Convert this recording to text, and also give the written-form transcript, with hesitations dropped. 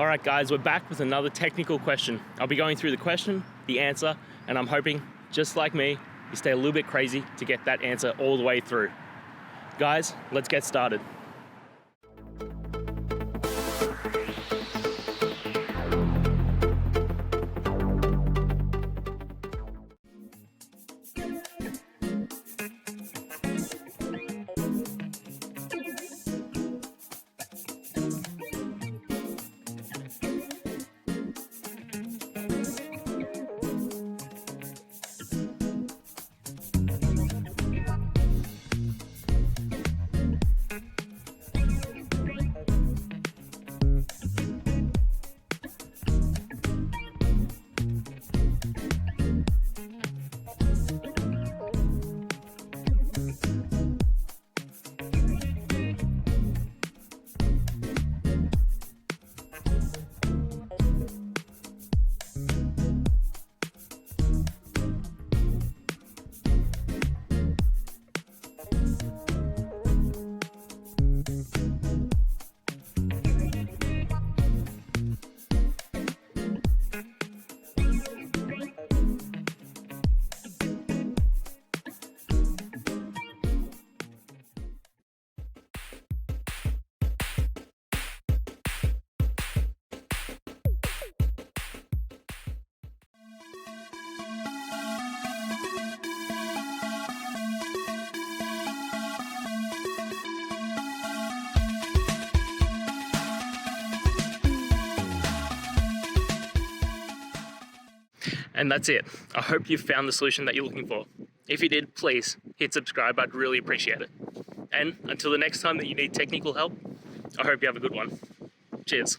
All right guys, we're back with another technical question. I'll be going through the question, the answer, and I'm hoping, just like me, you stay a little bit crazy to get that answer all the way through. Guys, let's get started. And that's it. I hope you found the solution that you're looking for. If you did, please hit subscribe. I'd really appreciate it. And until the next time that you need technical help, I hope you have a good one. Cheers.